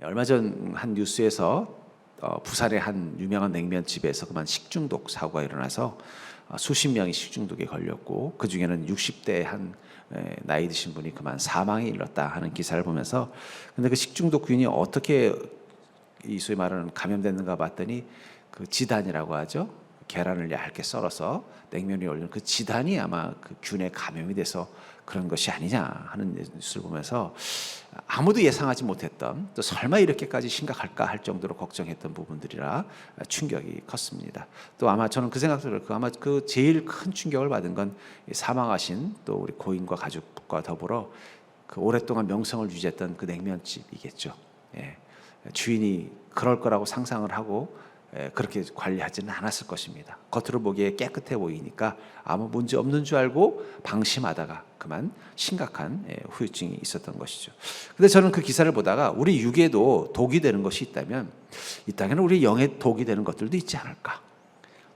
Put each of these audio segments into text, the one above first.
얼마 전 한 뉴스에서 부산의 한 유명한 냉면집에서 그만 식중독 사고가 일어나서 수십 명이 식중독에 걸렸고 그 중에는 60대 한 나이 드신 분이 그만 사망에 이르렀다 하는 기사를 보면서, 근데 그 식중독균이 어떻게 이 소위 말하는 감염됐는가 봤더니 그 지단이라고 하죠. 계란을 얇게 썰어서 냉면 위에 올리는 그 지단이 아마 그 균에 감염이 돼서 그런 것이 아니냐 하는 뉴스를 보면서 아무도 예상하지 못했던, 또 설마 이렇게까지 심각할까 할 정도로 걱정했던 부분들이라 충격이 컸습니다. 또 아마 저는 그 생각도 들어요. 아마 그 제일 큰 충격을 받은 건 사망하신 또 우리 고인과 가족과 더불어 그 오랫동안 명성을 유지했던 그 냉면집이겠죠. 예. 주인이 그럴 거라고 상상을 하고 그렇게 관리하지는 않았을 것입니다. 겉으로 보기에 깨끗해 보이니까 아무 문제 없는 줄 알고 방심하다가 그만 심각한 후유증이 있었던 것이죠. 근데 저는 그 기사를 보다가 우리 육에도 독이 되는 것이 있다면 이 땅에는 우리 영에 독이 되는 것들도 있지 않을까.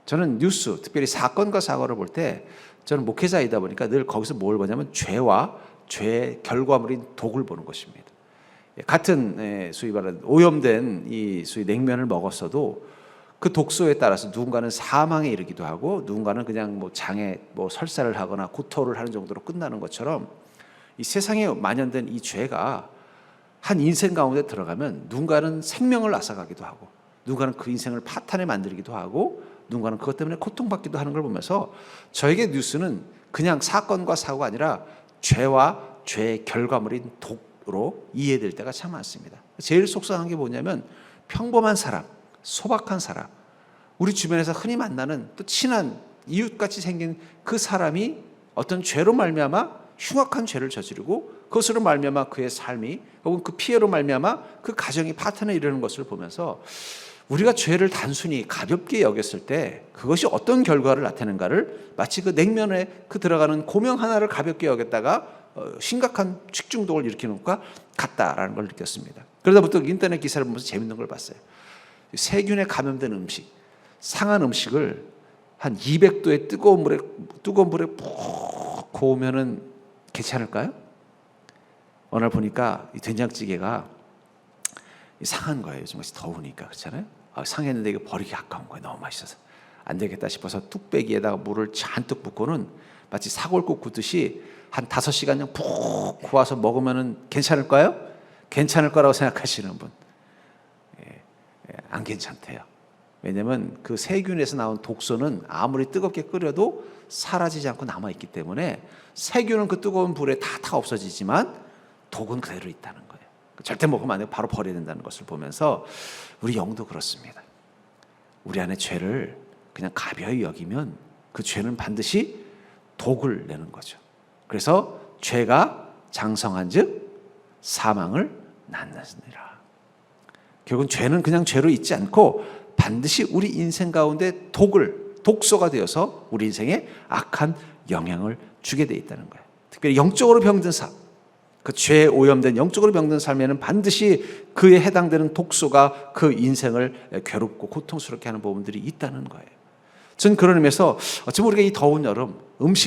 저는 뉴스, 특별히 사건과 사고를 볼 때 저는 목회자이다 보니까 늘 거기서 뭘 보냐면 죄와 죄의 결과물인 독을 보는 것입니다. 같은 소위 말하는 오염된 이 소위 냉면을 먹었어도 그 독소에 따라서 누군가는 사망에 이르기도 하고 누군가는 그냥 뭐 장에 뭐 설사를 하거나 구토를 하는 정도로 끝나는 것처럼 이 세상에 만연된 이 죄가 한 인생 가운데 들어가면 누군가는 생명을 앗아가기도 하고 누군가는 그 인생을 파탄에 만들기도 하고 누군가는 그것 때문에 고통받기도 하는 걸 보면서 저에게 뉴스는 그냥 사건과 사고가 아니라 죄와 죄의 결과물인 독으로 이해될 때가 참 많습니다. 제일 속상한 게 뭐냐면 평범한 사람, 소박한 사람, 우리 주변에서 흔히 만나는 또 친한 이웃같이 생긴 그 사람이 어떤 죄로 말미암아 흉악한 죄를 저지르고 그것으로 말미암아 그의 삶이 혹은 그 피해로 말미암아 그 가정이 파탄에 이르는 것을 보면서 우리가 죄를 단순히 가볍게 여겼을 때 그것이 어떤 결과를 나타내는가를 마치 그 냉면에 그 들어가는 고명 하나를 가볍게 여겼다가 심각한 식중독을 일으키는 것과 같다라는 걸 느꼈습니다. 그러다부터 인터넷 기사를 보면서 재밌는 걸 봤어요. 세균에 감염된 음식, 상한 음식을 한 200도의 뜨거운 물에 푹 고우면은 괜찮을까요? 어느 날 보니까 이 된장찌개가 상한 거예요. 요즘 같이 더우니까. 그렇잖아요. 상했는데 이거 버리기 아까운 거예요. 너무 맛있어서. 안 되겠다 싶어서 뚝배기에다가 물을 잔뜩 붓고는 마치 사골국 굽듯이 한 5시간 푹 구워서 먹으면은 괜찮을까요? 괜찮을 거라고 생각하시는 분. 안 괜찮대요. 왜냐하면 그 세균에서 나온 독소는 아무리 뜨겁게 끓여도 사라지지 않고 남아있기 때문에 세균은 그 뜨거운 불에 다 없어지지만 독은 그대로 있다는 거예요. 절대 먹으면 안 되고 바로 버려야 된다는 것을 보면서 우리 영도 그렇습니다. 우리 안에 죄를 그냥 가벼이 여기면 그 죄는 반드시 독을 내는 거죠. 그래서 죄가 장성한 즉 사망을 낳느니라. 결국은 죄는 그냥 죄로 있지 않고 반드시 우리 인생 가운데 독소가 되어서 우리 인생에 악한 영향을 주게 돼 있다는 거예요. 특별히 영적으로 병든 삶, 그 죄에 오염된 영적으로 병든 삶에는 반드시 그에 해당되는 독소가 그 인생을 괴롭고 고통스럽게 하는 부분들이 있다는 거예요. 전 그런 의미에서 어쩌면 우리가 이 더운 여름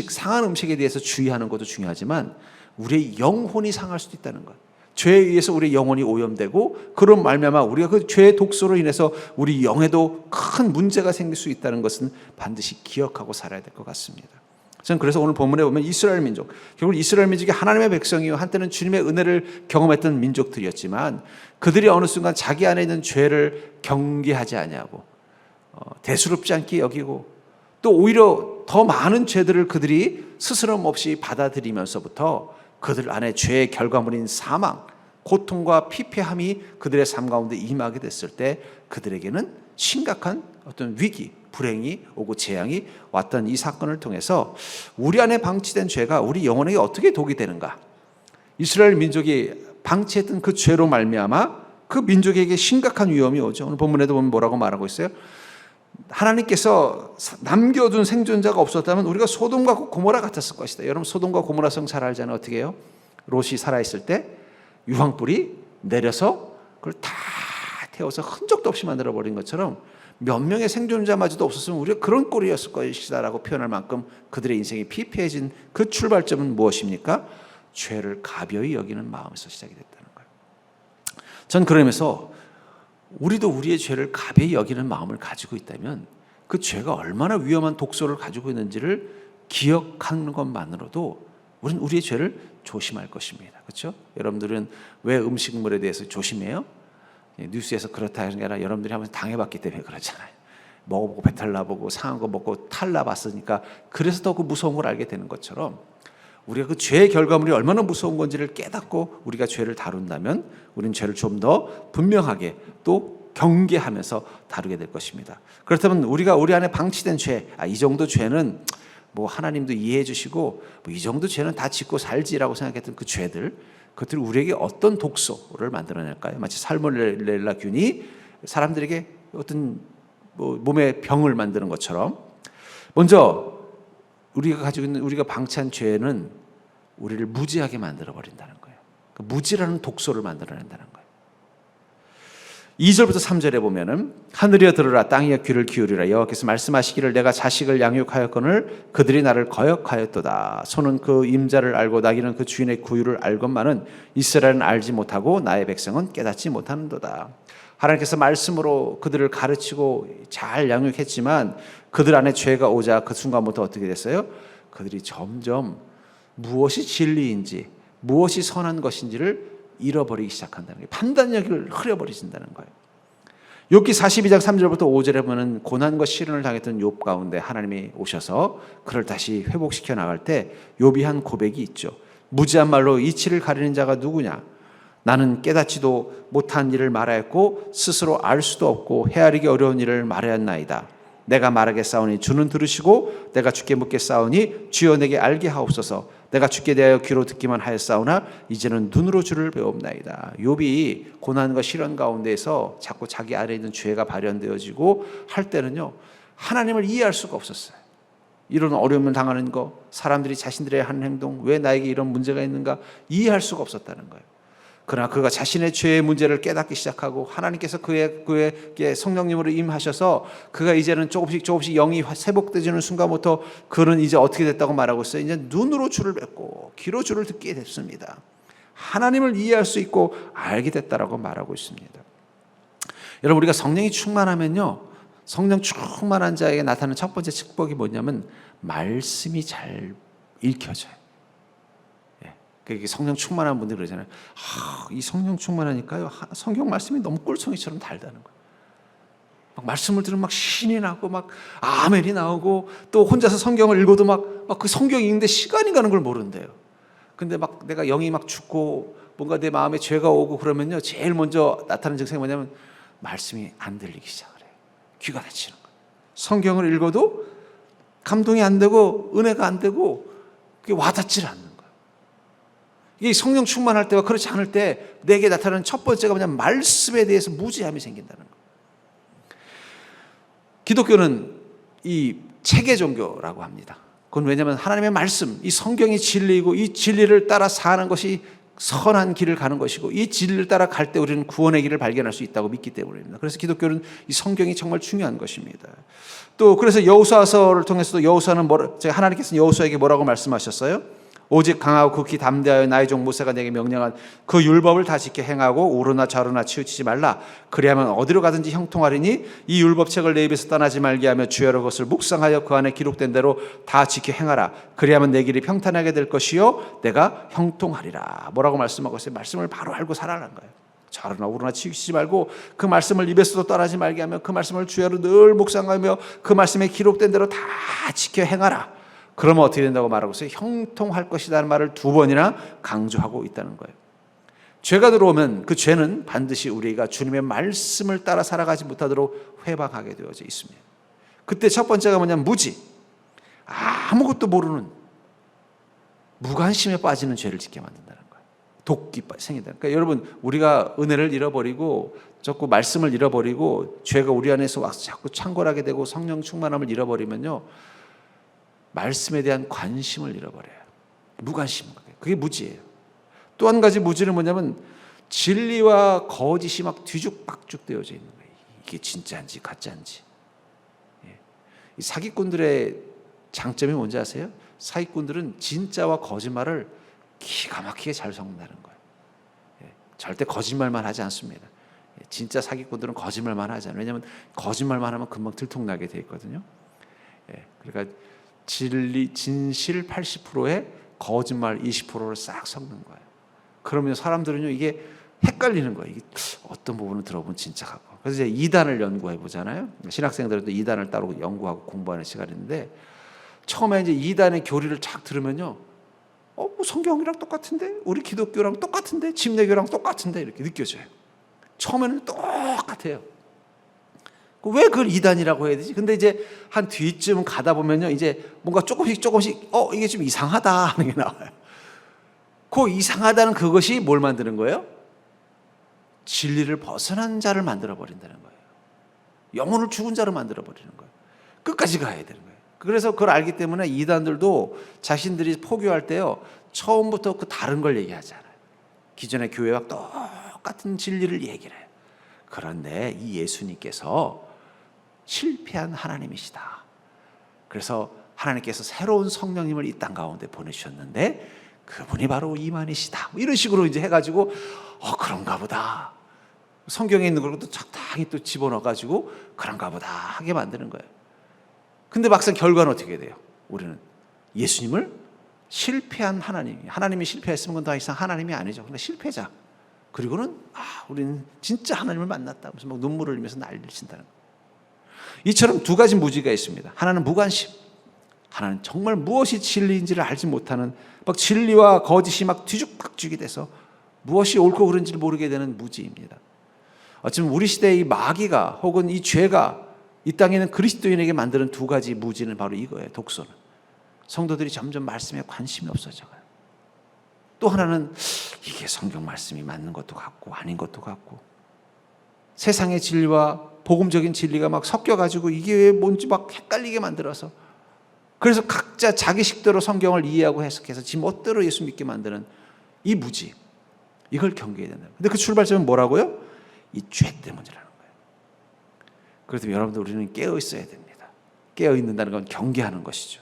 상한 음식에 대해서 주의하는 것도 중요하지만 우리의 영혼이 상할 수도 있다는 거예요. 죄에 의해서 우리 영혼이 오염되고 그런 말미암아 우리가 그 죄의 독소로 인해서 우리 영에도 큰 문제가 생길 수 있다는 것은 반드시 기억하고 살아야 될 것 같습니다. 저는 그래서 오늘 본문에 보면 이스라엘 민족, 결국 이스라엘 민족이 하나님의 백성이요 한때는 주님의 은혜를 경험했던 민족들이었지만 그들이 어느 순간 자기 안에 있는 죄를 경계하지 아니하고 대수롭지 않게 여기고 또 오히려 더 많은 죄들을 그들이 스스럼 없이 받아들이면서부터 그들 안에 죄의 결과물인 사망, 고통과 피폐함이 그들의 삶 가운데 임하게 됐을 때 그들에게는 심각한 어떤 위기, 불행이 오고 재앙이 왔던 이 사건을 통해서 우리 안에 방치된 죄가 우리 영혼에게 어떻게 독이 되는가? 이스라엘 민족이 방치했던 그 죄로 말미암아 그 민족에게 심각한 위험이 오죠. 오늘 본문에도 보면 뭐라고 말하고 있어요? 하나님께서 남겨둔 생존자가 없었다면 우리가 소돔과 고모라 같았을 것이다. 여러분 소돔과 고모라 성 잘 알잖아요. 어떻게 해요? 롯이 살아있을 때 유황불이 내려서 그걸 다 태워서 흔적도 없이 만들어버린 것처럼 몇 명의 생존자마저도 없었으면 우리가 그런 꼴이었을 것이다 라고 표현할 만큼 그들의 인생이 피폐해진 그 출발점은 무엇입니까? 죄를 가벼이 여기는 마음에서 시작이 됐다는 거예요. 전 그러면서 우리도 우리의 죄를 가벼이 여기는 마음을 가지고 있다면 그 죄가 얼마나 위험한 독소를 가지고 있는지를 기억하는 것만으로도 우리는 우리의 죄를 조심할 것입니다. 그렇죠? 여러분들은 왜 음식물에 대해서 조심해요? 뉴스에서 그렇다 하는 게 아니라 여러분들이 한번 당해봤기 때문에 그렇잖아요. 먹어보고 배탈 나보고 상한 거 먹고 탈 나봤으니까 그래서 더 그 무서운 걸 알게 되는 것처럼 우리가 그 죄의 결과물이 얼마나 무서운 건지를 깨닫고 우리가 죄를 다룬다면 우리는 죄를 좀 더 분명하게 또 경계하면서 다루게 될 것입니다. 그렇다면 우리가 우리 안에 방치된 죄, 이 정도 죄는 뭐 하나님도 이해해 주시고 뭐 이 정도 죄는 다 짓고 살지라고 생각했던 그 죄들, 그것들이 우리에게 어떤 독소를 만들어낼까요? 마치 살모넬라균이 사람들에게 어떤 뭐 몸의 병을 만드는 것처럼 먼저 우리가 가지고 있는 우리가 방치한 죄는 우리를 무지하게 만들어 버린다는 거예요. 그 무지라는 독소를 만들어낸다는 거예요. 2절부터 3절에 보면은 하늘이여 들으라 땅이여 귀를 기울이라 여호와께서 말씀하시기를 내가 자식을 양육하였거늘 그들이 나를 거역하였도다. 소는 그 임자를 알고 나귀는 그 주인의 구유를 알건만은 이스라엘은 알지 못하고 나의 백성은 깨닫지 못하는도다. 하나님께서 말씀으로 그들을 가르치고 잘 양육했지만 그들 안에 죄가 오자 그 순간부터 어떻게 됐어요? 그들이 점점 무엇이 진리인지 무엇이 선한 것인지를 잃어버리기 시작한다는 거예요. 판단력을 흐려버리신다는 거예요. 욥기 42장 3절부터 5절에 보면 고난과 시련을 당했던 욥 가운데 하나님이 오셔서 그를 다시 회복시켜 나갈 때 욥이 한 고백이 있죠. 무지한 말로 이치를 가리는 자가 누구냐? 나는 깨닫지도 못한 일을 말하였고 스스로 알 수도 없고 헤아리기 어려운 일을 말하였나이다. 내가 말하겠사오니 주는 들으시고 내가 주께 묻겠사오니 주여 내게 알게 하옵소서. 내가 주께 대하여 귀로 듣기만 하였사오나 이제는 눈으로 주를 배웁나이다. 욥이 고난과 시련 가운데에서 자꾸 자기 안에 있는 죄가 발현되어지고 할 때는요 하나님을 이해할 수가 없었어요. 이런 어려움을 당하는 거, 사람들이 자신들의 하는 행동, 왜 나에게 이런 문제가 있는가 이해할 수가 없었다는 거예요. 그러나 그가 자신의 죄의 문제를 깨닫기 시작하고 하나님께서 그에게 성령님으로 임하셔서 그가 이제는 조금씩 영이 회복되지는 순간부터 그는 이제 어떻게 됐다고 말하고 있어요. 이제 눈으로 주를 뵙고 귀로 주를 듣게 됐습니다. 하나님을 이해할 수 있고 알게 됐다라고 말하고 있습니다. 여러분 우리가 성령이 충만하면요, 성령 충만한 자에게 나타나는 첫 번째 축복이 뭐냐면 말씀이 잘 읽혀져요. 성령 충만한 분들이 그러잖아요. 이 성령 충만하니까요 성경 말씀이 너무 꿀송이처럼 달다는 거예요. 막 말씀을 들으면 막 신이 나고 막 아멘이 나오고 또 혼자서 성경을 읽어도 막 그 성경 읽는데 시간이 가는 걸 모른대요. 근데 막 내가 영이 막 죽고 뭔가 내 마음에 죄가 오고 그러면요 제일 먼저 나타나는 증상이 뭐냐면 말씀이 안 들리기 시작을 해요. 귀가 닫히는 거예요. 성경을 읽어도 감동이 안 되고 은혜가 안 되고 그게 와닿질 않는 거예요. 이 성령 충만할 때와 그렇지 않을 때 내게 나타나는 첫 번째가 뭐냐면 말씀에 대해서 무지함이 생긴다는 거예요. 기독교는 이 체계 종교라고 합니다. 그건 왜냐하면 하나님의 말씀, 이 성경이 진리이고 이 진리를 따라 사는 것이 선한 길을 가는 것이고 이 진리를 따라 갈 때 우리는 구원의 길을 발견할 수 있다고 믿기 때문입니다. 그래서 기독교는 이 성경이 정말 중요한 것입니다. 또 그래서 여호수아서를 통해서도 여호수아는 하나님께서 여호수아에게 뭐라고 말씀하셨어요? 오직 강하고 극히 담대하여 나의 종 모세가 내게 명령한 그 율법을 다 지켜 행하고 오르나 좌르나 치우치지 말라. 그리하면 어디로 가든지 형통하리니 이 율법책을 내 입에서 떠나지 말게 하며 주여러 것을 묵상하여 그 안에 기록된 대로 다 지켜 행하라. 그리하면 내 길이 평탄하게 될 것이요 내가 형통하리라. 뭐라고 말씀하고 있어요? 말씀을 바로 알고 살아라는 거예요. 좌르나 우르나 치우치지 말고 그 말씀을 입에서도 떠나지 말게 하며 그 말씀을 주여로 늘 묵상하며 그 말씀에 기록된 대로 다 지켜 행하라. 그러면 어떻게 된다고 말하고 있어요? 형통할 것이라는 말을 2번이나 강조하고 있다는 거예요. 죄가 들어오면 그 죄는 반드시 우리가 주님의 말씀을 따라 살아가지 못하도록 회방하게 되어져 있습니다. 그때 첫 번째가 뭐냐면 무지, 아무것도 모르는 무관심에 빠지는 죄를 짓게 만든다는 거예요. 독이 생긴다. 그러니까 여러분 우리가 은혜를 잃어버리고 자꾸 말씀을 잃어버리고 죄가 우리 안에서 와서 자꾸 창궐하게 되고 성령 충만함을 잃어버리면요 말씀에 대한 관심을 잃어버려요. 무관심. 그게 무지예요. 또 한 가지 무지는 뭐냐면 진리와 거짓이 막 뒤죽박죽 되어져 있는 거예요. 이게 진짜인지 가짜인지. 이 사기꾼들의 장점이 뭔지 아세요? 사기꾼들은 진짜와 거짓말을 기가 막히게 잘 섞는다는 거예요. 절대 거짓말만 하지 않습니다. 진짜 사기꾼들은 거짓말만 하잖아요. 왜냐하면 거짓말만 하면 금방 들통나게 돼 있거든요. 그러니까 진실 80%에 거짓말 20%를 싹 섞는 거예요. 그러면 사람들은요, 이게 헷갈리는 거예요. 이게 어떤 부분을 들어보면 진짜 같고. 그래서 이제 이단을 연구해 보잖아요. 신학생들도 이단을 따로 연구하고 공부하는 시간인데, 처음에 이제 이단의 교리를 착 들으면요, 뭐 성경이랑 똑같은데, 우리 기독교랑 똑같은데, 침례교랑 똑같은데 이렇게 느껴져요. 처음에는 똑같아요. 왜 그걸 이단이라고 해야 되지? 근데 이제 한 뒤쯤 가다 보면요, 이제 뭔가 조금씩 이게 좀 이상하다 하는 게 나와요. 그 이상하다는 그것이 뭘 만드는 거예요? 진리를 벗어난 자를 만들어 버린다는 거예요. 영혼을 죽은 자로 만들어 버리는 거예요. 끝까지 가야 되는 거예요. 그래서 그걸 알기 때문에 이단들도 자신들이 포교할 때요, 처음부터 그 다른 걸 얘기하지 않아요. 기존의 교회와 똑같은 진리를 얘기를 해요. 그런데 이 예수님께서 실패한 하나님이시다. 그래서 하나님께서 새로운 성령님을 이 땅 가운데 보내주셨는데 그분이 바로 이만희시다. 이런 식으로 이제 해가지고 그런가 보다. 성경에 있는 걸 또 적당히 또 집어넣어가지고 그런가 보다 하게 만드는 거예요. 근데 막상 결과는 어떻게 돼요? 우리는 예수님을 실패한 하나님이 실패했으면 그건 더 이상 하나님이 아니죠. 근데 실패자. 그리고는 우리는 진짜 하나님을 만났다. 무슨 막 눈물을 흘리면서 난리를 친다는 거예요. 이처럼 두 가지 무지가 있습니다. 하나는 무관심. 하나는 정말 무엇이 진리인지를 알지 못하는, 막 진리와 거짓이 막 뒤죽박죽이 돼서 무엇이 옳고 그른지를 모르게 되는 무지입니다. 어쩌면 우리 시대의 이 마귀가 혹은 이 죄가 이 땅에 있는 그리스도인에게 만드는 두 가지 무지는 바로 이거예요. 독소는. 성도들이 점점 말씀에 관심이 없어져가요. 또 하나는 이게 성경 말씀이 맞는 것도 같고 아닌 것도 같고, 세상의 진리와 복음적인 진리가 막 섞여가지고 이게 왜 뭔지 막 헷갈리게 만들어서, 그래서 각자 자기 식대로 성경을 이해하고 해석해서 지 멋대로 예수 믿게 만드는 이 무지, 이걸 경계해야 된다. 근데 그 출발점은 뭐라고요? 이 죄 때문이라는 거예요. 그래서 여러분들, 우리는 깨어 있어야 됩니다. 깨어 있는다는 건 경계하는 것이죠.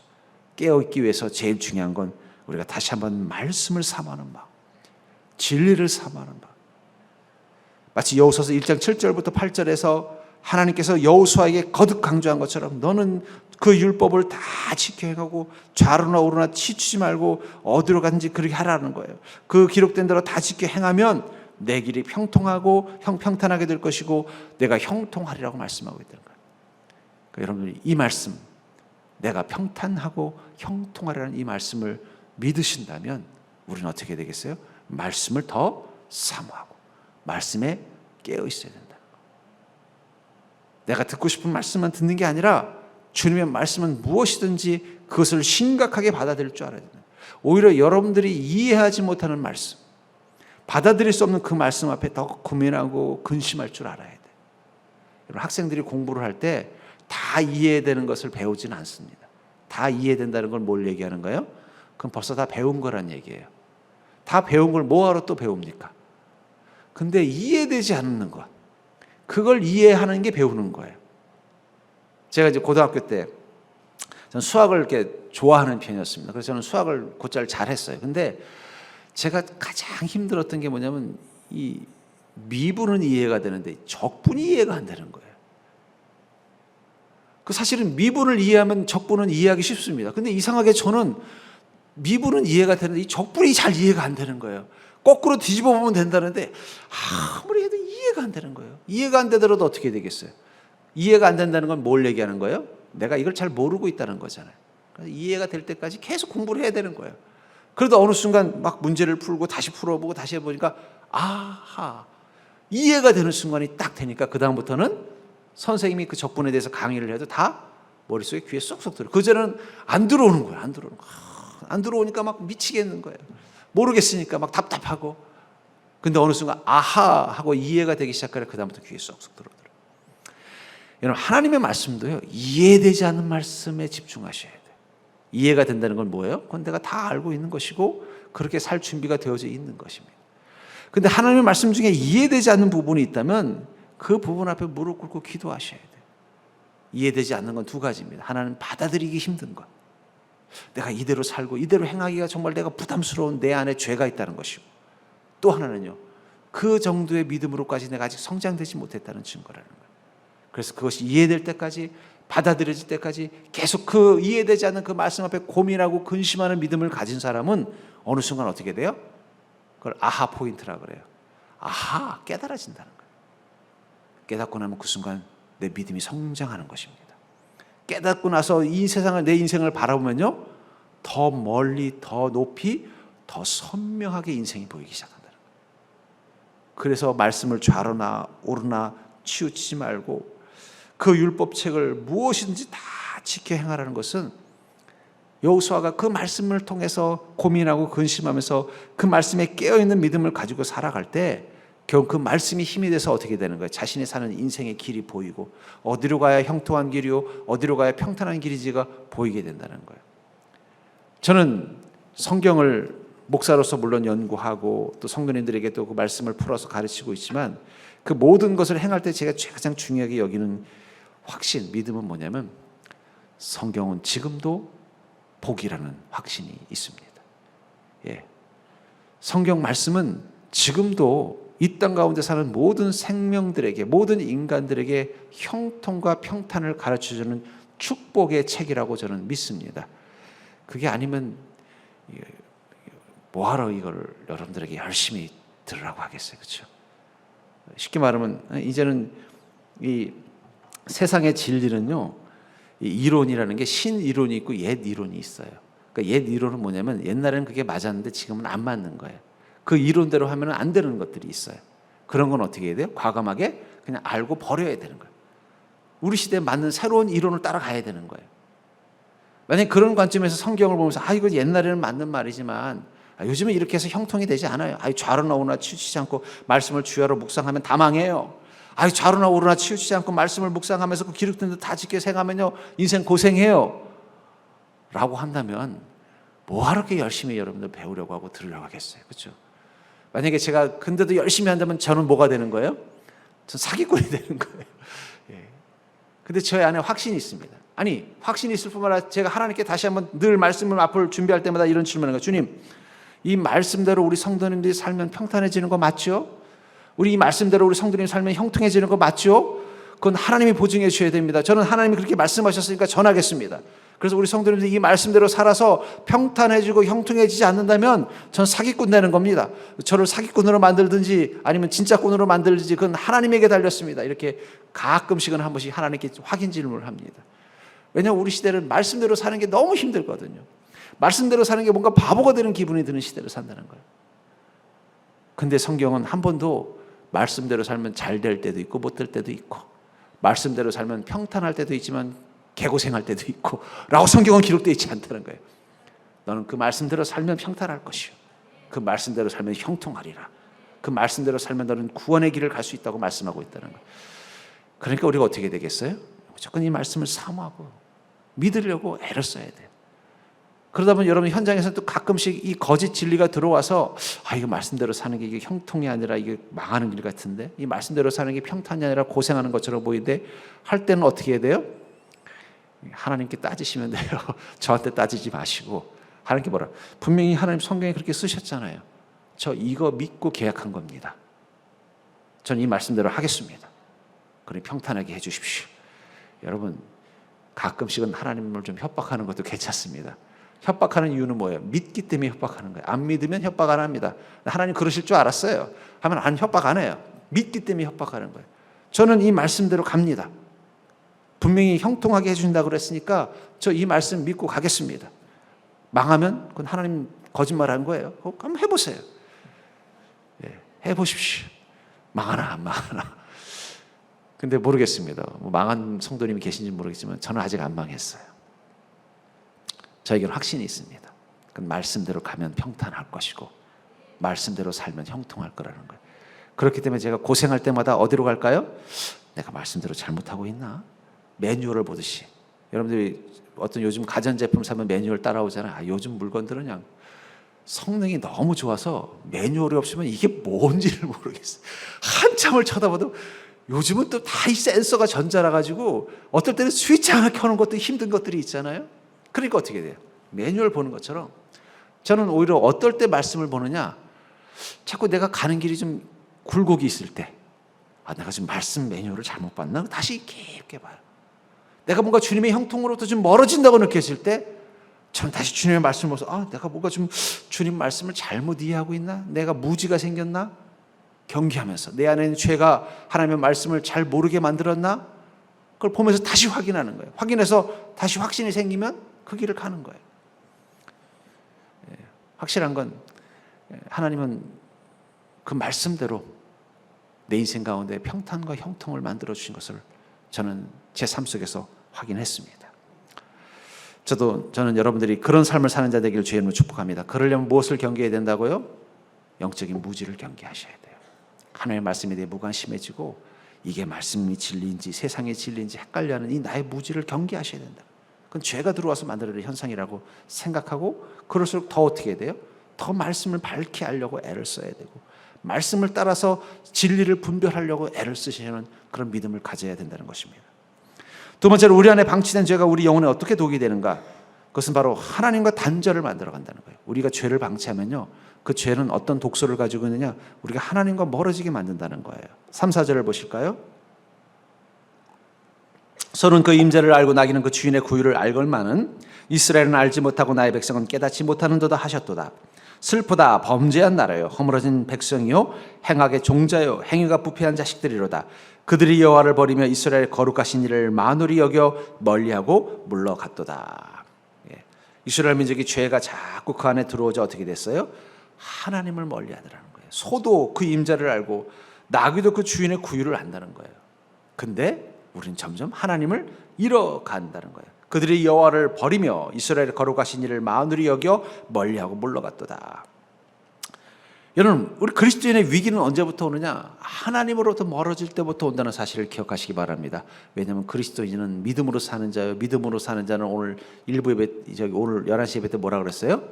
깨어 있기 위해서 제일 중요한 건 우리가 다시 한번 말씀을 삼하는 바, 진리를 삼하는 바. 마치 여호수아서 1장 7절부터 8절에서 하나님께서 여호수아에게 거듭 강조한 것처럼 너는 그 율법을 다 지켜 행하고 좌로나 우로나 치추지 말고 어디로 가든지 그렇게 하라는 거예요. 그 기록된 대로 다 지켜 행하면 내 길이 평통하고 평탄하게 될 것이고 내가 형통하리라고 말씀하고 있다는 거예요. 그러니까 여러분들이 이 말씀, 내가 평탄하고 형통하리라는 이 말씀을 믿으신다면 우리는 어떻게 되겠어요? 말씀을 더 사모하고 말씀에 깨어 있어야 된다. 내가 듣고 싶은 말씀만 듣는 게 아니라 주님의 말씀은 무엇이든지 그것을 심각하게 받아들일 줄 알아야 된다. 오히려 여러분들이 이해하지 못하는 말씀, 받아들일 수 없는 그 말씀 앞에 더 고민하고 근심할 줄 알아야 돼. 여러분, 학생들이 공부를 할 때 다 이해되는 것을 배우지는 않습니다. 다 이해된다는 걸 뭘 얘기하는 거예요? 그럼 벌써 다 배운 거란 얘기예요. 다 배운 걸 뭐하러 또 배웁니까? 근데 이해되지 않는 것, 그걸 이해하는 게 배우는 거예요. 제가 이제 고등학교 때 저는 수학을 이렇게 좋아하는 편이었습니다. 그래서 저는 수학을 곧잘 잘했어요. 근데 제가 가장 힘들었던 게 뭐냐면 이 미분은 이해가 되는데 적분이 이해가 안 되는 거예요. 그 사실은 미분을 이해하면 적분은 이해하기 쉽습니다. 근데 이상하게 저는 미분은 이해가 되는데 이 적분이 잘 이해가 안 되는 거예요. 거꾸로 뒤집어 보면 된다는데 아무리 해도 이해가 안 되는 거예요. 이해가 안 되더라도 어떻게 되겠어요? 이해가 안 된다는 건 뭘 얘기하는 거예요? 내가 이걸 잘 모르고 있다는 거잖아요. 그래서 이해가 될 때까지 계속 공부를 해야 되는 거예요. 그래도 어느 순간 막 문제를 풀고 다시 풀어보고 다시 해보니까 아하, 이해가 되는 순간이 딱 되니까 그 다음부터는 선생님이 그 적분에 대해서 강의를 해도 다 머릿속에 귀에 쏙쏙 들어요. 그전에는 안 들어오는 거예요. 안 들어오는 거예요. 안 들어오니까 막 미치겠는 거예요. 모르겠으니까 막 답답하고. 근데 어느 순간 아하 하고 이해가 되기 시작하니까 그 다음부터 귀에 쏙쏙 들어오더라고요. 여러분, 하나님의 말씀도요, 이해되지 않는 말씀에 집중하셔야 돼요. 이해가 된다는 건 뭐예요? 그건 내가 다 알고 있는 것이고 그렇게 살 준비가 되어져 있는 것입니다. 근데 하나님의 말씀 중에 이해되지 않는 부분이 있다면 그 부분 앞에 무릎 꿇고 기도하셔야 돼요. 이해되지 않는 건 두 가지입니다. 하나는 받아들이기 힘든 것, 내가 이대로 살고 이대로 행하기가 정말 내가 부담스러운 내 안에 죄가 있다는 것이고, 또 하나는요, 그 정도의 믿음으로까지 내가 아직 성장되지 못했다는 증거라는 거예요. 그래서 그것이 이해될 때까지, 받아들여질 때까지 계속 그 이해되지 않는 그 말씀 앞에 고민하고 근심하는 믿음을 가진 사람은 어느 순간 어떻게 돼요? 그걸 아하 포인트라고 그래요. 아하, 깨달아진다는 거예요. 깨닫고 나면 그 순간 내 믿음이 성장하는 것입니다. 깨닫고 나서 이 세상을, 내 인생을 바라보면요, 더 멀리, 더 높이, 더 선명하게 인생이 보이기 시작한다는 거예요. 그래서 말씀을 좌로나 오르나 치우치지 말고 그 율법책을 무엇이든지 다 지켜 행하라는 것은 여호수아가 그 말씀을 통해서 고민하고 근심하면서 그 말씀에 깨어있는 믿음을 가지고 살아갈 때 결국 그 말씀이 힘이 돼서 어떻게 되는 거예요? 자신이 사는 인생의 길이 보이고 어디로 가야 형통한 길이요, 어디로 가야 평탄한 길이지가 보이게 된다는 거예요. 저는 성경을 목사로서 물론 연구하고 또 성도님들에게 또 그 말씀을 풀어서 가르치고 있지만 그 모든 것을 행할 때 제가 가장 중요하게 여기는 확신, 믿음은 뭐냐면 성경은 지금도 복이라는 확신이 있습니다. 예. 성경 말씀은 지금도 이 땅 가운데 사는 모든 생명들에게, 모든 인간들에게 형통과 평탄을 가르쳐주는 축복의 책이라고 저는 믿습니다. 그게 아니면 뭐하러 이걸 여러분들에게 열심히 들으라고 하겠어요. 그렇죠? 쉽게 말하면 이제는 이 세상의 진리는요, 이 이론이라는 게 신이론이 있고 옛 이론이 있어요. 그러니까 옛 이론은 뭐냐면 옛날에는 그게 맞았는데 지금은 안 맞는 거예요. 그 이론대로 하면 안 되는 것들이 있어요. 그런 건 어떻게 해야 돼요? 과감하게 그냥 알고 버려야 되는 거예요. 우리 시대에 맞는 새로운 이론을 따라가야 되는 거예요. 만약에 그런 관점에서 성경을 보면서 이거 옛날에는 맞는 말이지만 요즘은 이렇게 해서 형통이 되지 않아요. 좌로나 오르나 치우치지 않고 말씀을 주야로 묵상하면 다 망해요. 좌로나 오르나 치우치지 않고 말씀을 묵상하면서 그 기록된 데 다 지켜 생하면요 인생 고생해요 라고 한다면 뭐하러 그렇게 열심히 여러분들 배우려고 하고 들으려고 하겠어요. 그렇죠? 만약에 제가 근데도 열심히 한다면 저는 뭐가 되는 거예요? 전 사기꾼이 되는 거예요. 예. 근데 저희 안에 확신이 있습니다. 확신이 있을 뿐만 아니라 제가 하나님께 다시 한번 늘 말씀을 앞을 준비할 때마다 이런 질문을 해요. 주님, 이 말씀대로 우리 성도님들이 살면 평탄해지는 거 맞죠? 우리 이 말씀대로 우리 성도님이 살면 형통해지는 거 맞죠? 그건 하나님이 보증해 주셔야 됩니다. 저는 하나님이 그렇게 말씀하셨으니까 전하겠습니다. 그래서 우리 성도님들이 이 말씀대로 살아서 평탄해지고 형통해지지 않는다면 전 사기꾼 되는 겁니다. 저를 사기꾼으로 만들든지 아니면 진짜 꾼으로 만들든지 그건 하나님에게 달렸습니다. 이렇게 가끔씩은 한 번씩 하나님께 확인 질문을 합니다. 왜냐하면 우리 시대는 말씀대로 사는 게 너무 힘들거든요. 말씀대로 사는 게 뭔가 바보가 되는 기분이 드는 시대로 산다는 거예요. 근데 성경은 한 번도 말씀대로 살면 잘 될 때도 있고 못 될 때도 있고 말씀대로 살면 평탄할 때도 있지만 개고생할 때도 있고 라고 성경은 기록되어 있지 않다는 거예요. 너는 그 말씀대로 살면 평탄할 것이요 그 말씀대로 살면 형통하리라. 그 말씀대로 살면 너는 구원의 길을 갈 수 있다고 말씀하고 있다는 거예요. 그러니까 우리가 어떻게 되겠어요? 무조건 이 말씀을 사모하고 믿으려고 애를 써야 돼요. 그러다 보면 여러분 현장에서 또 가끔씩 이 거짓 진리가 들어와서 이거 말씀대로 사는 게 이게 형통이 아니라 이게 망하는 길 같은데 이 말씀대로 사는 게 평탄이 아니라 고생하는 것처럼 보이는데 할 때는 어떻게 해야 돼요? 하나님께 따지시면 돼요. 저한테 따지지 마시고 하나님께 뭐라 분명히 하나님 성경에 그렇게 쓰셨잖아요. 저 이거 믿고 계약한 겁니다. 저는 이 말씀대로 하겠습니다. 그러니 평탄하게 해주십시오. 여러분 가끔씩은 하나님을 좀 협박하는 것도 괜찮습니다. 협박하는 이유는 뭐예요? 믿기 때문에 협박하는 거예요. 안 믿으면 협박 안 합니다. 하나님 그러실 줄 알았어요. 하면 안 협박 안 해요. 믿기 때문에 협박하는 거예요. 저는 이 말씀대로 갑니다. 분명히 형통하게 해주신다고 그랬으니까 저 이 말씀 믿고 가겠습니다. 망하면 그건 하나님 거짓말한 거예요. 한번 해보세요. 예, 해보십시오. 망하나 안 망하나. 근데 모르겠습니다. 망한 성도님이 계신지 모르겠지만 저는 아직 안 망했어요. 저에게는 확신이 있습니다. 그 말씀대로 가면 평탄할 것이고 말씀대로 살면 형통할 거라는 거예요. 그렇기 때문에 제가 고생할 때마다 어디로 갈까요? 내가 말씀대로 잘못하고 있나? 매뉴얼을 보듯이 여러분들이 어떤 요즘 가전제품 사면 매뉴얼 따라오잖아요. 요즘 물건들은 그냥 성능이 너무 좋아서 매뉴얼이 없으면 이게 뭔지를 모르겠어요. 한참을 쳐다봐도 요즘은 또 다 이 센서가 전자라 가지고 어떨 때는 스위치 하나 켜는 것도 힘든 것들이 있잖아요. 그러니까 어떻게 돼요? 매뉴얼 보는 것처럼 저는 오히려 어떨 때 말씀을 보느냐, 자꾸 내가 가는 길이 좀 굴곡이 있을 때, 내가 지금 말씀 매뉴얼을 잘못 봤나? 다시 깊게 봐요. 내가 뭔가 주님의 형통으로부터 좀 멀어진다고 느꼈을 때 저는 다시 주님의 말씀을 보면서 내가 뭔가 좀 주님 말씀을 잘못 이해하고 있나? 내가 무지가 생겼나? 경계하면서 내 안에 있는 죄가 하나님의 말씀을 잘 모르게 만들었나? 그걸 보면서 다시 확인하는 거예요. 확인해서 다시 확신이 생기면 그 길을 가는 거예요. 확실한 건 하나님은 그 말씀대로 내 인생 가운데 평탄과 형통을 만들어 주신 것을 저는 제 삶 속에서 확인했습니다. 저는 여러분들이 그런 삶을 사는 자 되기를 주의 이름으로 축복합니다. 그러려면 무엇을 경계해야 된다고요? 영적인 무지를 경계하셔야 돼요. 하나님의 말씀에 대해 무관심해지고 이게 말씀이 진리인지 세상의 진리인지 헷갈려하는 이 나의 무지를 경계하셔야 된다. 그건 죄가 들어와서 만들어낸 현상이라고 생각하고, 그럴수록 더 어떻게 해야 돼요? 더 말씀을 밝게 하려고 애를 써야 되고, 말씀을 따라서 진리를 분별하려고 애를 쓰시는 그런 믿음을 가져야 된다는 것입니다. 두 번째로 우리 안에 방치된 죄가 우리 영혼에 어떻게 독이 되는가? 그것은 바로 하나님과 단절을 만들어 간다는 거예요. 우리가 죄를 방치하면요, 그 죄는 어떤 독소를 가지고 있느냐? 우리가 하나님과 멀어지게 만든다는 거예요. 3, 4절을 보실까요? 서는 그 임재를 알고 나귀는 그 주인의 구유를 알걸만은 이스라엘은 알지 못하고 나의 백성은 깨닫지 못하는도다 하셨도다. 슬프다, 범죄한 나라요, 허물어진 백성이요, 행악의 종자요, 행위가 부패한 자식들이로다. 그들이 여호와를 버리며 이스라엘 거룩하신 이를 만홀히 여겨 멀리하고 물러갔도다. 이스라엘 민족이 죄가 자꾸 그 안에 들어오자 어떻게 됐어요? 하나님을 멀리하더라는 거예요. 소도 그 임자를 알고 나귀도 그 주인의 구유를 안다는 거예요. 근데 우리는 점점 하나님을 잃어간다는 거예요. 그들이 여호와를 버리며 이스라엘 거룩하신 이를 만홀히 여겨 멀리하고 물러갔도다. 여러분, 우리 그리스도인의 위기는 언제부터 오느냐? 하나님으로부터 멀어질 때부터 온다는 사실을 기억하시기 바랍니다. 왜냐하면 그리스도인은 믿음으로 사는 자요, 믿음으로 사는 자는 오늘 오늘 11시 예배 때 뭐라 그랬어요?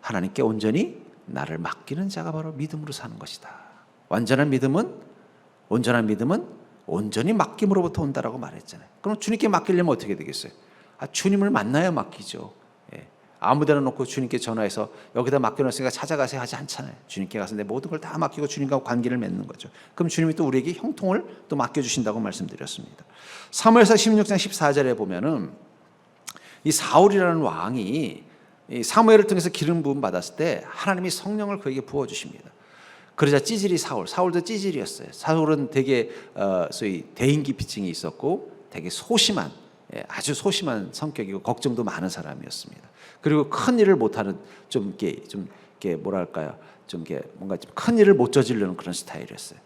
하나님께 온전히 나를 맡기는 자가 바로 믿음으로 사는 것이다. 온전한 믿음은 온전히 맡김으로부터 온다라고 말했잖아요. 그럼 주님께 맡기려면 어떻게 되겠어요? 주님을 만나야 맡기죠. 아무데나 놓고 주님께 전화해서 여기다 맡겨놨으니까 찾아가세요 하지 않잖아요. 주님께 가서 내 모든 걸 다 맡기고 주님과 관계를 맺는 거죠. 그럼 주님이 또 우리에게 형통을 또 맡겨주신다고 말씀드렸습니다. 사무엘상 16장 14절에 보면은 이 사울이라는 왕이 이 사무엘을 통해서 기름 부음 받았을 때 하나님이 성령을 그에게 부어주십니다. 그러자 찌질이 사울도 찌질이었어요. 사울은 되게 소위 대인기피증이 있었고 되게 소심한, 아주 소심한 성격이고 걱정도 많은 사람이었습니다. 그리고 큰 일을 못하는 좀 이렇게 뭐랄까요, 뭔가 좀 큰 일을 못 저지르는 그런 스타일이었어요.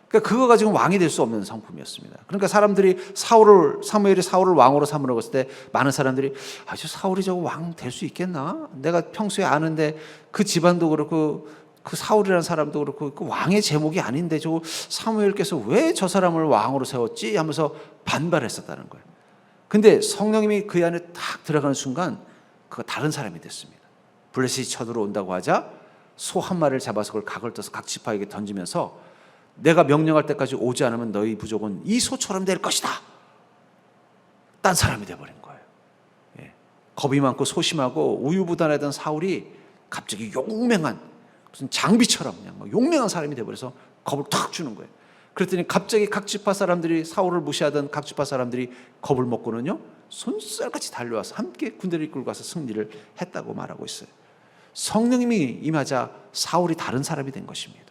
그러니까 그거 가지고 왕이 될 수 없는 성품이었습니다. 그러니까 사람들이 사무엘이 사울을 왕으로 삼으려고 했을 때 많은 사람들이 저 사울이 저거 왕 될 수 있겠나? 내가 평소에 아는데 그 집안도 그렇고 그 사울이라는 사람도 그렇고 그 왕의 제목이 아닌데 저 사무엘께서 왜 저 사람을 왕으로 세웠지? 하면서 반발했었다는 거예요. 근데 성령님이 그 안에 딱 들어가는 순간 그가 다른 사람이 됐습니다. 블레셋이 쳐들어온다고 하자 소 한 마리를 잡아서 그걸 각을 떠서 각 지파에게 던지면서 내가 명령할 때까지 오지 않으면 너희 부족은 이 소처럼 될 것이다. 딴 사람이 돼버린 거예요. 겁이 많고 소심하고 우유부단하던 사울이 갑자기 용맹한 무슨 장비처럼 그냥 용맹한 사람이 돼버려서 겁을 탁 주는 거예요. 그랬더니 갑자기 각 지파 사람들이 사울을 무시하던 각 지파 사람들이 겁을 먹고는요 손살같이 달려와서 함께 군대를 이끌고 가서 승리를 했다고 말하고 있어요. 성령님이 임하자 사울이 다른 사람이 된 것입니다.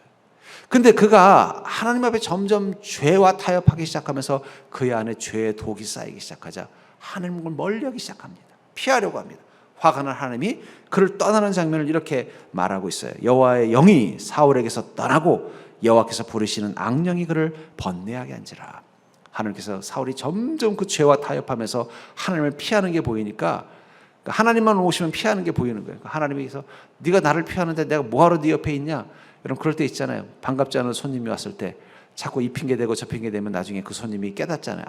근데 그가 하나님 앞에 점점 죄와 타협하기 시작하면서 그의 안에 죄의 독이 쌓이기 시작하자 하나님을 멀리하기 시작합니다. 피하려고 합니다. 화가 난 하나님이 그를 떠나는 장면을 이렇게 말하고 있어요. 여호와의 영이 사울에게서 떠나고 여호와께서 부르시는 악령이 그를 번뇌하게 한지라. 하나님께서 사울이 점점 그 죄와 타협하면서 하나님을 피하는 게 보이니까 하나님만 오시면 피하는 게 보이는 거예요. 하나님께서 네가 나를 피하는데 내가 뭐하러 네 옆에 있냐? 여러분 그럴 때 있잖아요. 반갑지 않은 손님이 왔을 때 자꾸 이 핑계 대고 저 핑계 대면 나중에 그 손님이 깨닫잖아요.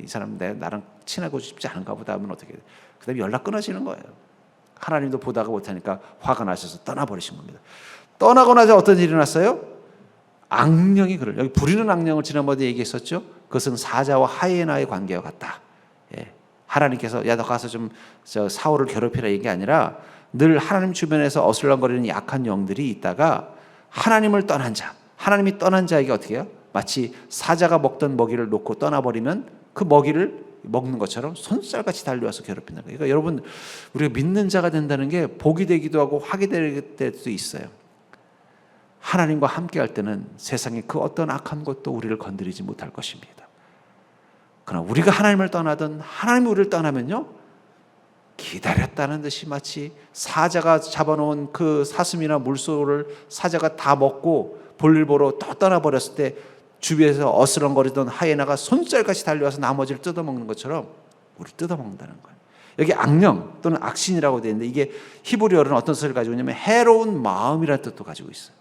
이 사람 나랑 친하고 싶지 않은가 보다 하면 어떻게 돼? 그다음에 연락 끊어지는 거예요. 하나님도 보다가 못하니까 화가 나셔서 떠나버리신 겁니다. 떠나고 나서 어떤 일이 났어요? 악령이 그를, 여기 부리는 악령을 지난번에 얘기했었죠. 그것은 사자와 하이에나의 관계와 같다. 하나님께서 야 너 가서 좀 사울을 괴롭히라 이게 아니라 늘 하나님 주변에서 어슬렁거리는 약한 영들이 있다가 하나님을 떠난 자, 하나님이 떠난 자에게 어떻게 해요? 마치 사자가 먹던 먹이를 놓고 떠나버리면 그 먹이를 먹는 것처럼 손살같이 달려와서 괴롭힌다. 그러니까 여러분, 우리가 믿는 자가 된다는 게 복이 되기도 하고 화가 될 때도 있어요. 하나님과 함께 할 때는 세상의 그 어떤 악한 것도 우리를 건드리지 못할 것입니다. 그러나 우리가 하나님을 떠나든 하나님이 우리를 떠나면요, 기다렸다는 듯이 마치 사자가 잡아놓은 그 사슴이나 물소를 사자가 다 먹고 볼일 보러 또 떠나버렸을 때 주위에서 어스렁거리던 하이에나가 손살같이 달려와서 나머지를 뜯어먹는 것처럼 우리를 뜯어먹는다는 거예요. 여기 악령 또는 악신이라고 되어 있는데 이게 히브리어로는 어떤 뜻을 가지고 있냐면 해로운 마음이라는 뜻도 가지고 있어요.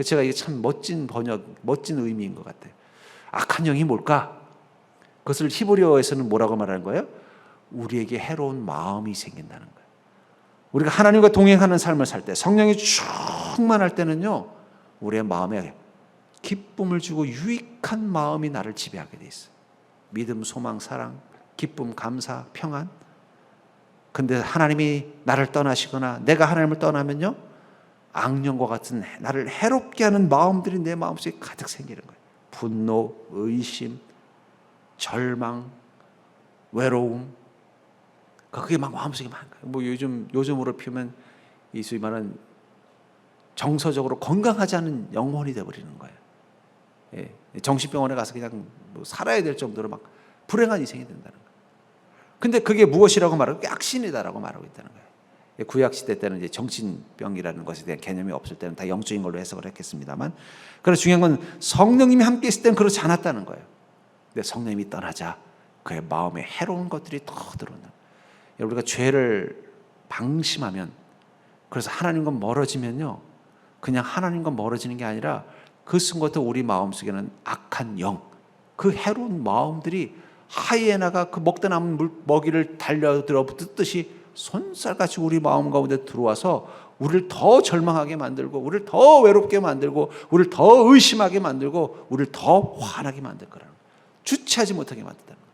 제가 이게 참 멋진 번역, 멋진 의미인 것 같아요. 악한 영이 뭘까? 그것을 히브리어에서는 뭐라고 말하는 거예요? 우리에게 해로운 마음이 생긴다는 거예요. 우리가 하나님과 동행하는 삶을 살 때, 성령이 충만할 때는요, 우리의 마음에 기쁨을 주고 유익한 마음이 나를 지배하게 돼 있어요. 믿음, 소망, 사랑, 기쁨, 감사, 평안. 근데 하나님이 나를 떠나시거나 내가 하나님을 떠나면요, 악령과 같은 나를 해롭게 하는 마음들이 내 마음속에 가득 생기는 거예요. 분노, 의심, 절망, 외로움. 그게 막 마음속에 많은 거예요. 뭐 요즘으로 피우면 이 소위 말하는 정서적으로 건강하지 않은 영혼이 되어버리는 거예요. 예, 정신병원에 가서 그냥 뭐 살아야 될 정도로 막 불행한 인생이 된다는 거예요. 근데 그게 무엇이라고 말하고 악신이다라고 말하고 있다는 거예요. 구약 시대 때는 이제 정신병이라는 것에 대한 개념이 없을 때는 다 영적인 걸로 해석을 했겠습니다만, 그래서 중요한 건 성령님이 함께 있을 때는 그렇지 않았다는 거예요. 근데 성령님이 떠나자 그의 마음에 해로운 것들이 더 들어온다. 우리가 죄를 방심하면, 그래서 하나님과 멀어지면요, 그냥 하나님과 멀어지는 게 아니라 그 순간부터 우리 마음속에는 악한 영, 그 해로운 마음들이 하이에나가 그 먹다 남은 먹이를 달려들어 뜯듯이 손살같이 우리 마음 가운데 들어와서 우리를 더 절망하게 만들고, 우리를 더 외롭게 만들고, 우리를 더 의심하게 만들고, 우리를 더 화나게 만들 거라는 거예요. 주체하지 못하게 만든다는 거예요.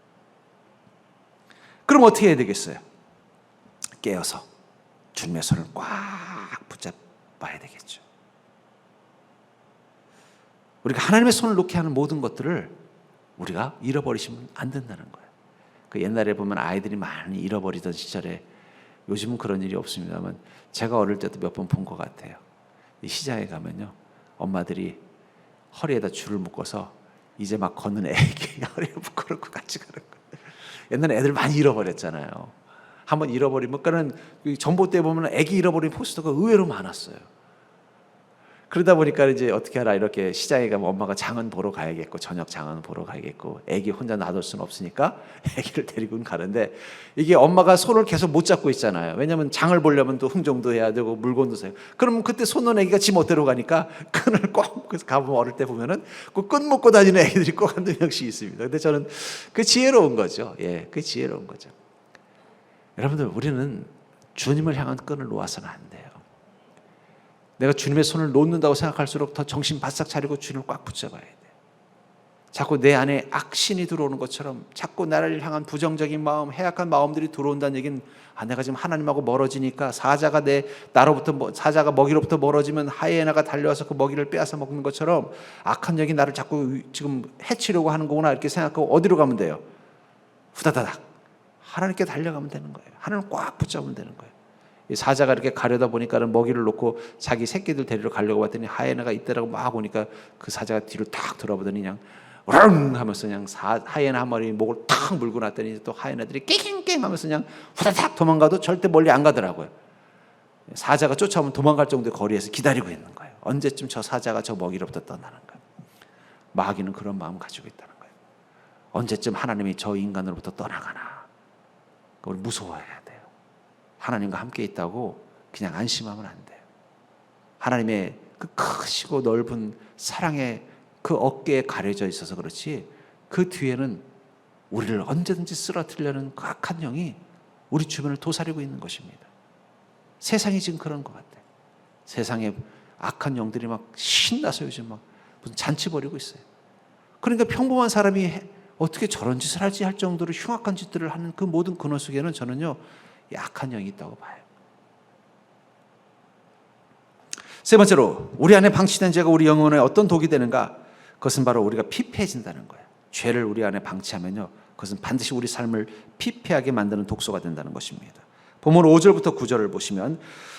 그럼 어떻게 해야 되겠어요? 깨어서 주님의 손을 꽉 붙잡아야 되겠죠. 우리가 하나님의 손을 놓게 하는 모든 것들을 우리가 잃어버리시면 안 된다는 거예요. 그 옛날에 보면 아이들이 많이 잃어버리던 시절에, 요즘은 그런 일이 없습니다만 제가 어릴 때도 몇 번 본 것 같아요. 이 시장에 가면요, 엄마들이 허리에다 줄을 묶어서 이제 막 걷는 애기 허리에 묶어놓고 같이 가는 거예요. 옛날에 애들 많이 잃어버렸잖아요. 한번 잃어버리면, 그러니까 전봇대에 보면 애기 잃어버린 포스터가 의외로 많았어요. 그러다 보니까 이제 어떻게 하라, 이렇게 시장에 가면 엄마가 장은 보러 가야겠고, 저녁 장은 보러 가야겠고, 애기 혼자 놔둘 수는 없으니까 애기를 데리고는 가는데, 이게 엄마가 손을 계속 못 잡고 있잖아요. 왜냐하면 장을 보려면 또 흥정도 해야 되고 물건도 사요. 그러면 그때 손 놓은 애기가 지 멋대로 가니까 끈을 꼭, 그래서 가보면 어릴 때 보면은 그 끈 묶고 다니는 애기들이 꼭 한두 명씩 있습니다. 근데 저는 그 지혜로운 거죠. 예, 그 지혜로운 거죠. 여러분들, 우리는 주님을 향한 끈을 놓아서는 안 돼요. 내가 주님의 손을 놓는다고 생각할수록 더 정신 바싹 차리고 주님을 꽉 붙잡아야 돼. 자꾸 내 안에 악신이 들어오는 것처럼 자꾸 나를 향한 부정적인 마음, 해악한 마음들이 들어온다는 얘기는, 내가 지금 하나님하고 멀어지니까 사자가 사자가 먹이로부터 멀어지면 하이에나가 달려와서 그 먹이를 빼앗아 먹는 것처럼 악한 영이 나를 자꾸 지금 해치려고 하는 거구나, 이렇게 생각하고 어디로 가면 돼요? 후다다닥 하나님께 달려가면 되는 거예요. 하나님을 꽉 붙잡으면 되는 거예요. 이 사자가 이렇게 가려다 보니까는 먹이를 놓고 자기 새끼들 데리러 가려고 봤더니 하이에나가 이때라고 막 오니까 그 사자가 뒤로 탁 돌아보더니 그냥 으릉 하면서 그냥 하이에나 한 마리 목을 탁 물고 났더니 또 하이에나들이 낑낑낑 하면서 그냥 후다닥 도망가도 절대 멀리 안 가더라고요. 사자가 쫓아오면 도망갈 정도의 거리에서 기다리고 있는 거예요. 언제쯤 저 사자가 저 먹이로부터 떠나는 거예요. 마귀는 그런 마음 가지고 있다는 거예요. 언제쯤 하나님이 저 인간으로부터 떠나가나. 우리 무서워해야 돼요. 하나님과 함께 있다고 그냥 안심하면 안 돼요. 하나님의 그 크시고 넓은 사랑의 그 어깨에 가려져 있어서 그렇지, 그 뒤에는 우리를 언제든지 쓰러뜨리려는 그 악한 영이 우리 주변을 도사리고 있는 것입니다. 세상이 지금 그런 것 같아요. 세상에 악한 영들이 막 신나서 요즘 막 무슨 잔치 벌이고 있어요. 그러니까 평범한 사람이 어떻게 저런 짓을 하지 할 정도로 흉악한 짓들을 하는 그 모든 근원 속에는 저는요, 약한 영이 있다고 봐요. 세 번째로 우리 안에 방치된 죄가 우리 영혼에 어떤 독이 되는가? 그것은 바로 우리가 피폐해진다는 거예요. 죄를 우리 안에 방치하면요, 그것은 반드시 우리 삶을 피폐하게 만드는 독소가 된다는 것입니다. 본문 5절부터 9절을 보시면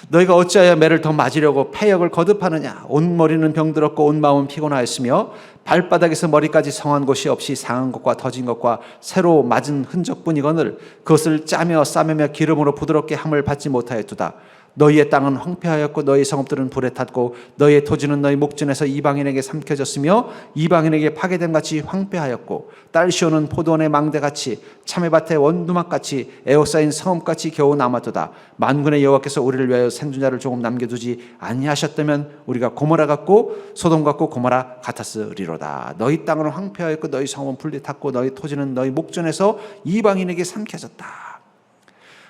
너희가 어찌하여 매를 더 맞으려고 패역을 거듭하느냐. 온 머리는 병들었고 온 마음은 피곤하였으며 발바닥에서 머리까지 성한 곳이 없이 상한 것과 터진 것과 새로 맞은 흔적뿐이거늘 그것을 짜며 싸매며 기름으로 부드럽게 함을 받지 못하였도다. 너희의 땅은 황폐하였고 너희 성읍들은 불에 탔고 너희의 토지는 너희 목전에서 이방인에게 삼켜졌으며 이방인에게 파괴됨 같이 황폐하였고 딸시오는 포도원의 망대같이 참외밭의 원두막같이 에워싸인 성읍같이 겨우 남았도다. 만군의 여호와께서 우리를 위하여 생존자를 조금 남겨두지 아니하셨다면 우리가 고모라 같고 소돔 같고 고모라 같았으리로다. 너희 땅은 황폐하였고 너희 성읍은 불에 탔고 너희 토지는 너희 목전에서 이방인에게 삼켜졌다.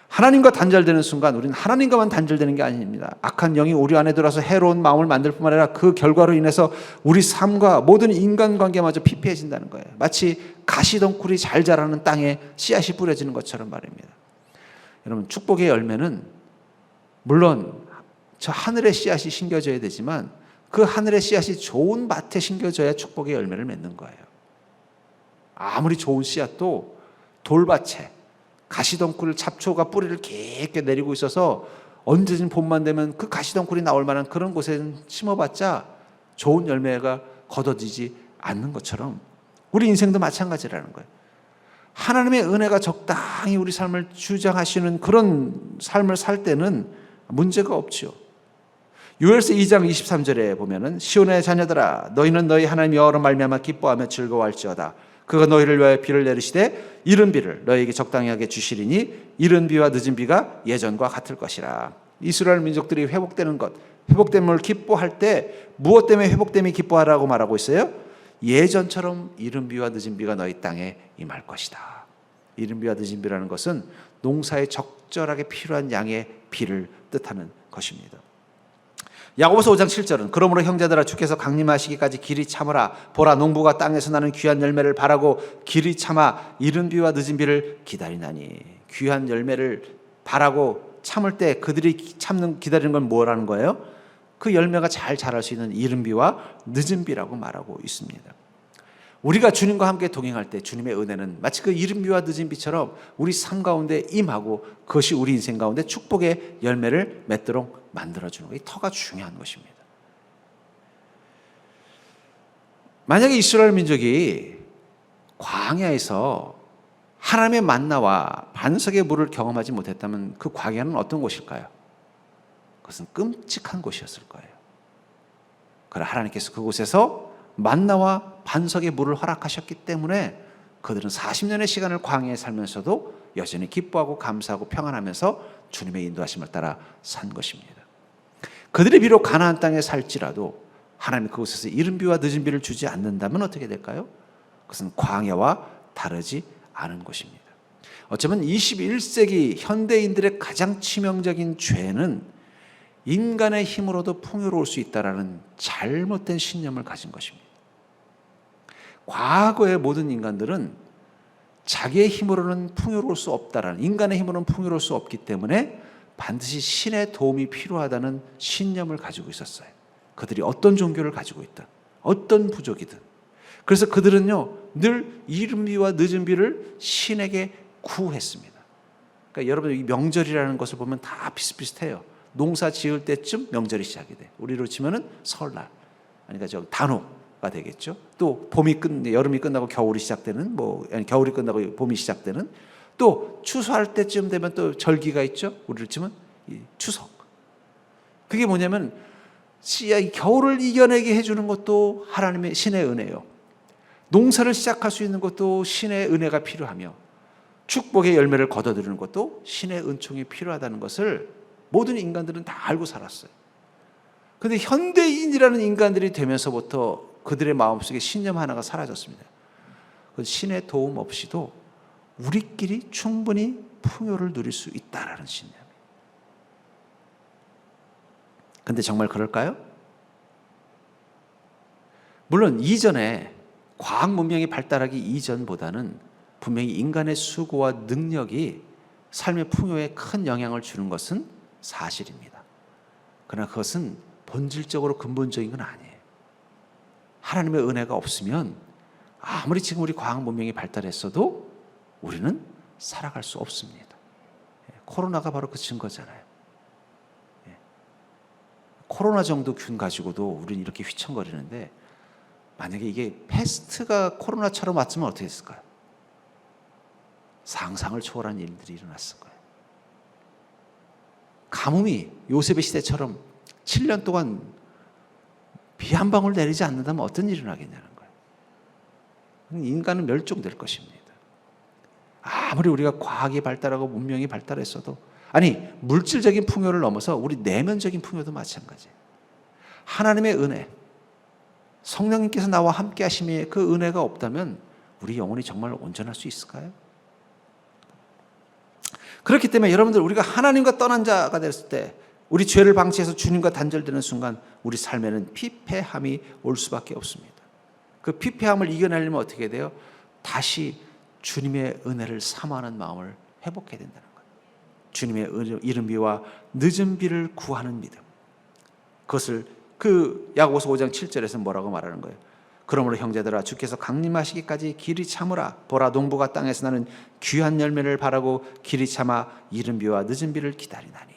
하나님과 단절되는 순간 우리는 하나님과만 단절되는 게 아닙니다. 악한 영이 우리 안에 들어와서 해로운 마음을 만들 뿐만 아니라 그 결과로 인해서 우리 삶과 모든 인간관계마저 피폐해진다는 거예요. 마치 가시덩굴이 잘 자라는 땅에 씨앗이 뿌려지는 것처럼 말입니다. 여러분, 축복의 열매는 물론 저 하늘의 씨앗이 심겨져야 되지만 그 하늘의 씨앗이 좋은 밭에 심겨져야 축복의 열매를 맺는 거예요. 아무리 좋은 씨앗도 돌밭에 가시덩굴 잡초가 뿌리를 깊게 내리고 있어서 언제든 봄만 되면 그 가시덩굴이 나올 만한 그런 곳에는 심어봤자 좋은 열매가 거둬지지 않는 것처럼 우리 인생도 마찬가지라는 거예요. 하나님의 은혜가 적당히 우리 삶을 주장하시는 그런 삶을 살 때는 문제가 없죠. 요엘서 2장 23절에 보면은 시온의 자녀들아 너희는 너희 하나님 여호와로 말미암아 기뻐하며 즐거워할지어다. 그가 너희를 위하여 비를 내리시되 이른 비를 너희에게 적당히 하게 주시리니 이른 비와 늦은 비가 예전과 같을 것이라. 이스라엘 민족들이 회복되는 것, 회복됨을 기뻐할 때 무엇 때문에 회복됨이 기뻐하라고 말하고 있어요? 예전처럼 이른 비와 늦은 비가 너희 땅에 임할 것이다. 이른 비와 늦은 비라는 것은 농사에 적절하게 필요한 양의 비를 뜻하는 것입니다. 야고보서 5장 7절은 그러므로 형제들아 주께서 강림하시기까지 길이 참으라. 보라 농부가 땅에서 나는 귀한 열매를 바라고 길이 참아 이른 비와 늦은 비를 기다리나니. 귀한 열매를 바라고 참을 때 그들이 기다리는 건 뭐라는 거예요? 그 열매가 잘 자랄 수 있는 이른 비와 늦은 비라고 말하고 있습니다. 우리가 주님과 함께 동행할 때 주님의 은혜는 마치 그 이른 비와 늦은 비처럼 우리 삶 가운데 임하고 그것이 우리 인생 가운데 축복의 열매를 맺도록 만들어주는 거. 이 터가 중요한 것입니다. 만약에 이스라엘 민족이 광야에서 하나님의 만나와 반석의 물을 경험하지 못했다면 그 광야는 어떤 곳일까요? 그것은 끔찍한 곳이었을 거예요. 그러나 하나님께서 그곳에서 만나와 반석의 물을 허락하셨기 때문에 그들은 40년의 시간을 광야에 살면서도 여전히 기뻐하고 감사하고 평안하면서 주님의 인도하심을 따라 산 것입니다. 그들이 비록 가나안 땅에 살지라도 하나님이 그곳에서 이른 비와 늦은 비를 주지 않는다면 어떻게 될까요? 그것은 광야와 다르지 않은 것입니다. 어쩌면 21세기 현대인들의 가장 치명적인 죄는 인간의 힘으로도 풍요로울 수 있다는 잘못된 신념을 가진 것입니다. 과거의 모든 인간들은 자기의 힘으로는 풍요로울 수 없다라는, 인간의 힘으로는 풍요로울 수 없기 때문에 반드시 신의 도움이 필요하다는 신념을 가지고 있었어요. 그들이 어떤 종교를 가지고 있든 어떤 부족이든. 그래서 그들은요 늘 이른 비와 늦은 비를 신에게 구했습니다. 그러니까 여러분 이 명절이라는 것을 보면 다 비슷비슷해요. 농사 지을 때쯤 명절이 시작이 돼. 우리로 치면은 설날, 그러니까 저 단오가 되겠죠. 또 여름이 끝나고 겨울이 시작되는, 겨울이 끝나고 봄이 시작되는, 또 추수할 때쯤 되면 또 절기가 있죠. 우리로 치면 추석. 그게 뭐냐면 겨울을 이겨내게 해주는 것도 하나님의 신의 은혜요. 농사를 시작할 수 있는 것도 신의 은혜가 필요하며 축복의 열매를 거둬들이는 것도 신의 은총이 필요하다는 것을 모든 인간들은 다 알고 살았어요. 그런데 현대인이라는 인간들이 되면서부터 그들의 마음속에 신념 하나가 사라졌습니다. 신의 도움 없이도 우리끼리 충분히 풍요를 누릴 수 있다라는 신념. 그런데 정말 그럴까요? 물론 이전에 과학 문명이 발달하기 이전보다는 분명히 인간의 수고와 능력이 삶의 풍요에 큰 영향을 주는 것은 사실입니다. 그러나 그것은 본질적으로 근본적인 건 아니에요. 하나님의 은혜가 없으면 아무리 지금 우리 과학 문명이 발달했어도 우리는 살아갈 수 없습니다. 코로나가 바로 그 증거잖아요. 코로나 정도 균 가지고도 우리는 이렇게 휘청거리는데, 만약에 이게 패스트가 코로나처럼 왔으면 어떻게 했을까요? 상상을 초월한 일들이 일어났을 거예요. 가뭄이 요셉의 시대처럼 7년 동안 비 한 방울 내리지 않는다면 어떤 일이 일어나겠냐는 거예요. 인간은 멸종될 것입니다. 아무리 우리가 과학이 발달하고 문명이 발달했어도, 아니 물질적인 풍요를 넘어서 우리 내면적인 풍요도 마찬가지예요. 하나님의 은혜, 성령님께서 나와 함께 하심의 그 은혜가 없다면 우리 영혼이 정말 온전할 수 있을까요? 그렇기 때문에 여러분들, 우리가 하나님과 떠난 자가 됐을 때, 우리 죄를 방치해서 주님과 단절되는 순간 우리 삶에는 피폐함이 올 수밖에 없습니다. 그 피폐함을 이겨내려면 어떻게 돼요? 다시 주님의 은혜를 사모하는 마음을 회복해야 된다는 거예요. 주님의 이른 비와 늦은 비를 구하는 믿음. 그것을 그 야고보서 5장 7절에서 뭐라고 말하는 거예요? 그러므로 형제들아, 주께서 강림하시기까지 길이 참으라. 보라, 농부가 땅에서 나는 귀한 열매를 바라고 길이 참아 이른 비와 늦은 비를 기다리나니.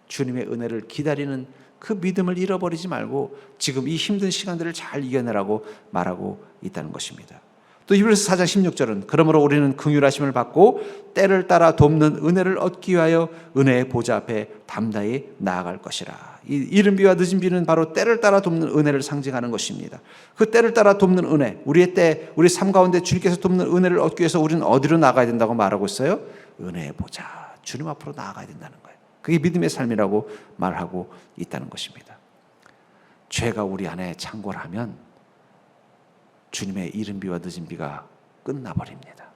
주님의 은혜를 기다리는 그 믿음을 잃어버리지 말고 지금 이 힘든 시간들을 잘 이겨내라고 말하고 있다는 것입니다. 또 히브리서 4장 16절은 그러므로 우리는 긍휼하심을 받고 때를 따라 돕는 은혜를 얻기 위하여 은혜의 보좌 앞에 담대히 나아갈 것이라. 이 이른 비와 늦은 비는 바로 때를 따라 돕는 은혜를 상징하는 것입니다. 그 때를 따라 돕는 은혜, 우리의 때, 우리 삶 가운데 주님께서 돕는 은혜를 얻기 위해서 우리는 어디로 나가야 된다고 말하고 있어요? 은혜의 보좌, 주님 앞으로 나아가야 된다는 거예요. 그게 믿음의 삶이라고 말하고 있다는 것입니다. 죄가 우리 안에 창궐하면 주님의 이른 비와 늦은 비가 끝나버립니다.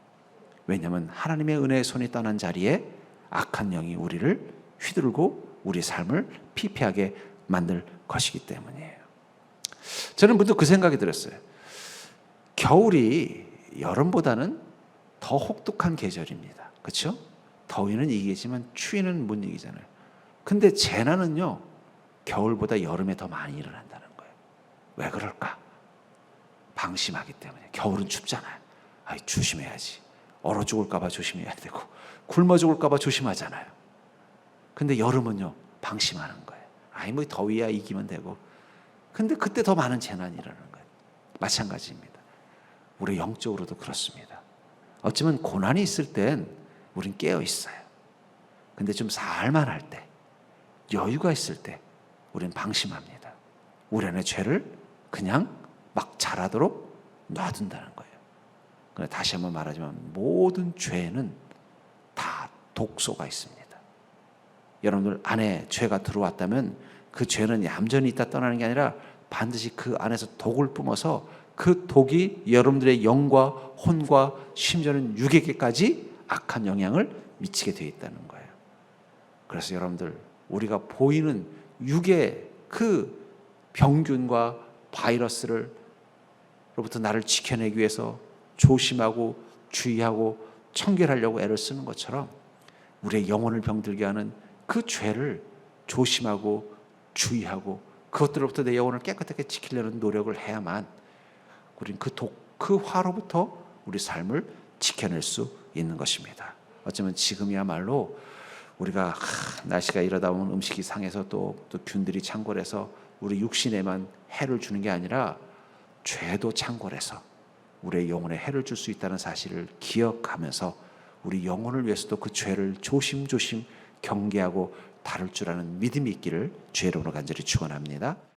왜냐하면 하나님의 은혜의 손이 떠난 자리에 악한 영이 우리를 휘두르고 우리 삶을 피폐하게 만들 것이기 때문이에요. 저는 문득 그 생각이 들었어요. 겨울이 여름보다는 더 혹독한 계절입니다. 그렇죠? 더위는 이기지만 추위는 못 이기잖아요. 근데 재난은요, 겨울보다 여름에 더 많이 일어난다는 거예요. 왜 그럴까? 방심하기 때문에. 겨울은 춥잖아요. 아이, 조심해야지. 얼어 죽을까 봐 조심해야 되고 굶어 죽을까 봐 조심하잖아요. 근데 여름은요, 방심하는 거예요. 아이, 뭐 더위야 이기면 되고. 근데 그때 더 많은 재난이 일어나는 거예요. 마찬가지입니다. 우리 영적으로도 그렇습니다. 어쩌면 고난이 있을 땐 우린 깨어 있어요. 근데 좀 살만할 때, 여유가 있을 때 우린 방심합니다. 우리 안에 죄를 그냥 막 자라도록 놔둔다는 거예요. 그런데 다시 한번 말하지만 모든 죄에는 다 독소가 있습니다. 여러분들 안에 죄가 들어왔다면 그 죄는 얌전히 있다 떠나는 게 아니라 반드시 그 안에서 독을 뿜어서 그 독이 여러분들의 영과 혼과 심지어는 육에게까지 악한 영향을 미치게 되어 있다는 거예요. 그래서 여러분들, 우리가 보이는 육의 그 병균과 바이러스를 로부터 나를 지켜내기 위해서 조심하고 주의하고 청결하려고 애를 쓰는 것처럼 우리의 영혼을 병들게 하는 그 죄를 조심하고 주의하고 그것들로부터 내 영혼을 깨끗하게 지키려는 노력을 해야만 우리는 그 독, 그 화로부터 우리 삶을 지켜낼 수 있는 것입니다. 어쩌면 지금이야말로 우리가 날씨가 이러다 보면 음식이 상해서 또 균들이 창궐해서 우리 육신에만 해를 주는 게 아니라 죄도 창궐해서 우리의 영혼에 해를 줄 수 있다는 사실을 기억하면서 우리 영혼을 위해서도 그 죄를 조심조심 경계하고 다룰 줄 아는 믿음이 있기를 주의 이름으로 간절히 축원합니다.